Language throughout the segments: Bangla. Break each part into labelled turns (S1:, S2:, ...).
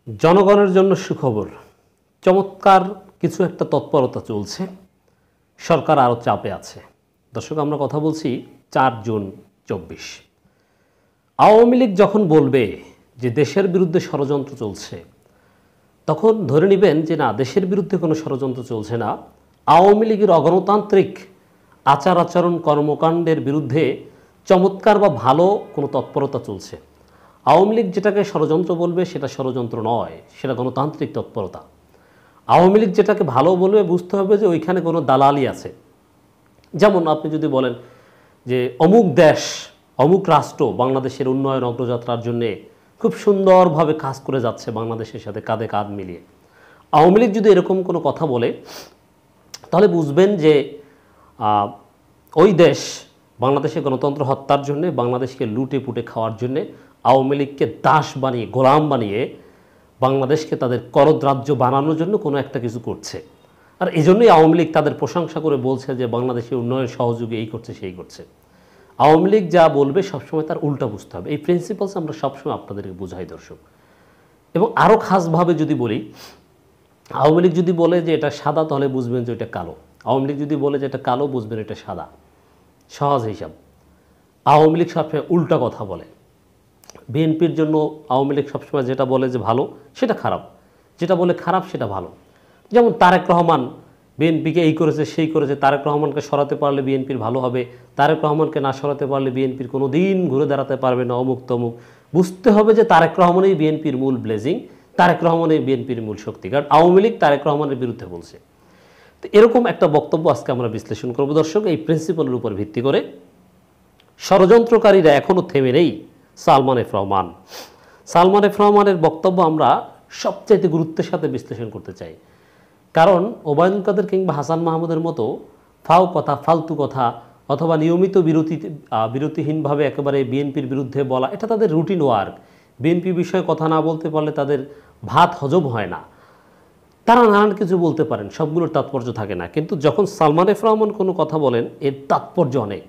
S1: জনগণের জন্য সুখবর। চমৎকার কিছু একটা তৎপরতা চলছে। সরকার আরও চাপে আছে। দর্শক, আমরা কথা বলছি 4 জুন 24। আওয়ামী লীগ যখন বলবে যে দেশের বিরুদ্ধে ষড়যন্ত্র চলছে, তখন ধরে নেবেন যে না, দেশের বিরুদ্ধে কোনো ষড়যন্ত্র চলছে না, আওয়ামী লীগের অগণতান্ত্রিক আচার আচরণ কর্মকাণ্ডের বিরুদ্ধে চমৎকার বা ভালো কোনো তৎপরতা চলছে। আওয়ামী লীগ যেটাকে ষড়যন্ত্র বলবে সেটা ষড়যন্ত্র নয়, সেটা গণতান্ত্রিক তৎপরতা। আওয়ামী লীগ যেটাকে ভালো বলবে বুঝতে হবে যে ওইখানে কোনো দালালি আছে। যেমন আপনি যদি বলেন যে অমুক দেশ, অমুক রাষ্ট্র বাংলাদেশের উন্নয়ন অগ্রযাত্রার জন্যে খুব সুন্দরভাবে কাজ করে যাচ্ছে বাংলাদেশের সাথে কাঁধে কাঁধ মিলিয়ে, আওয়ামী লীগ যদি এরকম কোনো কথা বলে তাহলে বুঝবেন যে ওই দেশ বাংলাদেশে গণতন্ত্র হত্যার জন্যে, বাংলাদেশকে লুটে পুটে খাওয়ার জন্যে আওয়ামী লীগকে দাস বানিয়ে, গোলাম বানিয়ে বাংলাদেশকে তাদের করদ্রাজ্য বানানোর জন্য কোনো একটা কিছু করছে। আর এই জন্যই আওয়ামী লীগ তাদের প্রশংসা করে বলছে যে বাংলাদেশের উন্নয়ন সহযোগী এই করছে সেই করছে। আওয়ামী লীগ যা বলবে সবসময় তার উল্টা বুঝতে হবে। এই প্রিন্সিপালস আমরা সবসময় আপনাদেরকে বোঝাই দর্শক। এবং আরও খাসভাবে যদি বলি, আওয়ামী লীগ যদি বলে যে এটা সাদা তাহলে বুঝবেন যে এটা কালো। আওয়ামী লীগ যদি বলে যে এটা কালো, বুঝবেন এটা সাদা। সহজ হিসাব। আওয়ামী লীগ সবসময় উল্টা কথা বলে। বিএনপির জন্য আওয়ামী লীগ সবসময় যেটা বলে যে ভালো সেটা খারাপ, যেটা বলে খারাপ সেটা ভালো। যেমন তারেক রহমান বিএনপিকে এই করেছে সেই করেছে, তারেক রহমানকে সরাতে পারলে বিএনপির ভালো হবে, তারেক রহমানকে না সরাতে পারলে বিএনপির কোনো দিন ঘুরে দাঁড়াতে পারবে না, অমুক তমুক। বুঝতে হবে যে তারেক রহমানই বিএনপির মূল ব্লেজিং, তারেক রহমানই বিএনপির মূল শক্তি, কারণ আওয়ামী লীগ তারেক রহমানের বিরুদ্ধে বলছে। তো এরকম একটা বক্তব্য আজকে আমরা বিশ্লেষণ করব দর্শক, এই প্রিন্সিপালের উপর ভিত্তি করে। ষড়যন্ত্রকারীরা এখনও থেমে নেই। সালমান এফ রহমান, সালমান এফ রহমানের বক্তব্য আমরা সবচাইতে গুরুত্বের সাথে বিশ্লেষণ করতে চাই। কারণ ওবায়দুল কাদের কিংবা হাসান মাহমুদের মতো ফাও কথা, ফালতু কথা অথবা নিয়মিত বিরতিহীনভাবে একেবারে বিএনপির বিরুদ্ধে বলা, এটা তাদের রুটিন ওয়ার্ক। বিএনপি বিষয়ে কথা না বলতে পারলে তাদের ভাত হজম হয় না। তারা নানান কিছু বলতে পারেন, সবগুলোর তাৎপর্য থাকে না, কিন্তু যখন সালমান এফ রহমান কোনো কথা বলেন এর তাৎপর্য অনেক।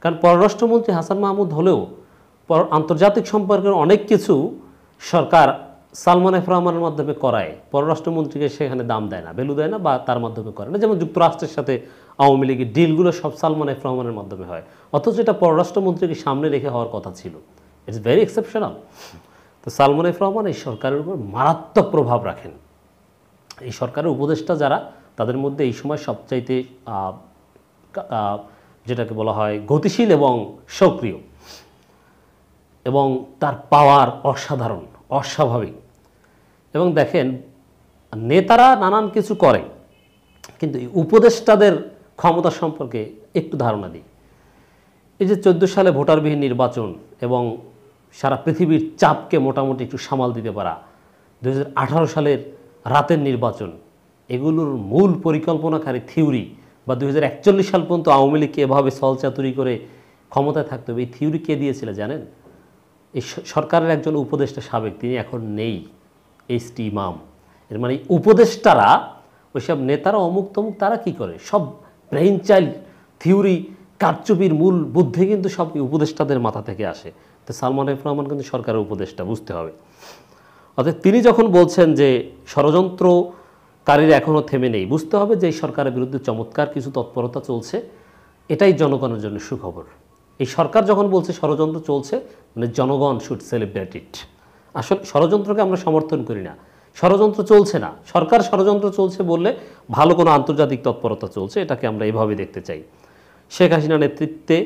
S1: কারণ পররাষ্ট্রমন্ত্রী হাসান মাহমুদ হলেও আন্তর্জাতিক সম্পর্কের অনেক কিছু সরকার সালমান এফ রহমানের মাধ্যমে করায়, পররাষ্ট্রমন্ত্রীকে সেখানে দাম দেয় না, ভ্যালু দেয় না, বা তার মাধ্যমে করে না। যেমন যুক্তরাষ্ট্রের সাথে আওয়ামী লীগের ডিলগুলো সব সালমান এফ রহমানের মাধ্যমে হয়, অথচ এটা পররাষ্ট্রমন্ত্রীকে সামনে রেখে হওয়ার কথা ছিল। It's very exceptional. তো সালমান এফ রহমান এই সরকারের উপর মারাত্মক প্রভাব রাখেন। এই সরকারের উপদেষ্টা যারা, তাদের মধ্যে এই সময় সবচাইতে যেটাকে বলা হয় গতিশীল এবং সক্রিয়, এবং তার পাওয়ার অসাধারণ, অস্বাভাবিক। এবং দেখেন, নেতারা নানান কিছু করে, কিন্তু এই উপদেষ্টাদের ক্ষমতা সম্পর্কে একটু ধারণা দিই। এই যে 14 সালে ভোটারবিহীন নির্বাচন এবং সারা পৃথিবীর চাপকে মোটামুটি একটু সামাল দিতে পারা, 2018 সালের রাতের নির্বাচন, এগুলোর মূল পরিকল্পনাকারী থিওরি, বা 2041 সাল পর্যন্ত আওয়ামী লীগকে এভাবে ছলচাতুরি করে ক্ষমতায় থাকতে হবে, এই থিওরি কে দিয়েছিল জানেন? এই সরকারের একজন উপদেষ্টা সাবেক, তিনি এখন নেই, এইচ.টি. ইমাম। এর মানে উপদেষ্টারা, ওইসব নেতারা অমুক তমুক, তারা কি করে, সব ব্রেইন চাইল্ড থিওরি, কারচুপির মূল বুদ্ধি কিন্তু সব উপদেষ্টাদের মাথা থেকে আসে। তো সালমান এফ রহমান কিন্তু সরকারের উপদেষ্টা, বুঝতে হবে। অর্থাৎ তিনি যখন বলছেন যে ষড়যন্ত্রকারীরা এখনও থেমে নেই, বুঝতে হবে যে এই সরকারের বিরুদ্ধে চমৎকার কিছু তৎপরতা চলছে। এটাই জনগণের জন্য সুখবর। এই সরকার যখন বলছে ষড়যন্ত্র চলছে, মানে জনগণ শুড সেলিব্রেট ইট। আসলে ষড়যন্ত্রকে আমরা সমর্থন করি না, ষড়যন্ত্র চলছে না, সরকার ষড়যন্ত্র চলছে বললে ভালো কোনো আন্তর্জাতিক তৎপরতা চলছে, এটাকে আমরা এভাবে দেখতে চাই। শেখ হাসিনার নেতৃত্বে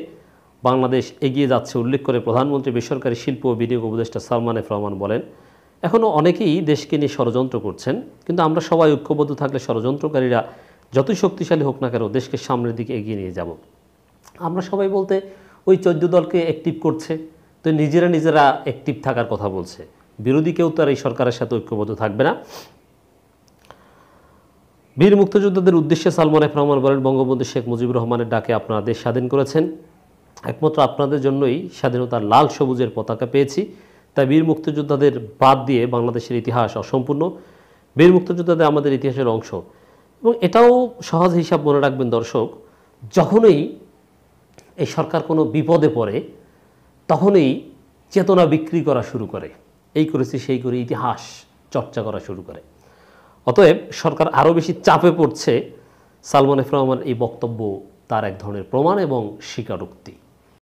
S1: বাংলাদেশ এগিয়ে যাচ্ছে উল্লেখ করে প্রধানমন্ত্রী বেসরকারি শিল্প ও বিনিয়োগ উপদেষ্টা সালমান এফ রহমান বলেন, এখনও অনেকেই দেশকে নিয়ে ষড়যন্ত্র করছেন, কিন্তু আমরা সবাই ঐক্যবদ্ধ থাকলে ষড়যন্ত্রকারীরা যতই শক্তিশালী হোক না কেন, দেশকে সামনের দিকে এগিয়ে নিয়ে যাব। আমরা সবাই বলতে ওই 14 দলকে অ্যাক্টিভ করছে, তো নিজেরা অ্যাক্টিভ থাকার কথা বলছে। বিরোধী কেউ তো আর এই সরকারের সাথে ঐক্যবদ্ধ থাকবে না। বীর মুক্তিযোদ্ধাদের উদ্দেশ্যে সালমান এফ রহমান বলেন, বঙ্গবন্ধু শেখ মুজিবুর রহমানের ডাকে আপনারা দেশ স্বাধীন করেছেন, একমাত্র আপনাদের জন্যই স্বাধীনতার লাল সবুজের পতাকা পেয়েছি। তাই বীর মুক্তিযোদ্ধাদের বাদ দিয়ে বাংলাদেশের ইতিহাস অসম্পূর্ণ, বীর মুক্তিযোদ্ধাদের আমাদের ইতিহাসের অংশ। এবং এটাও সহজ হিসাব মনে রাখবেন দর্শক, যখনই এই সরকার কোনো বিপদে পড়ে তখনই চেতনা বিক্রি করা শুরু করে, এই করেছি সেই করে, ইতিহাস চর্চা করা শুরু করে। অতএব সরকার আরও বেশি চাপে পড়ছে সালমান এফ রহমান এই বক্তব্য তার এক ধরনের প্রমাণ এবং স্বীকারোক্তি।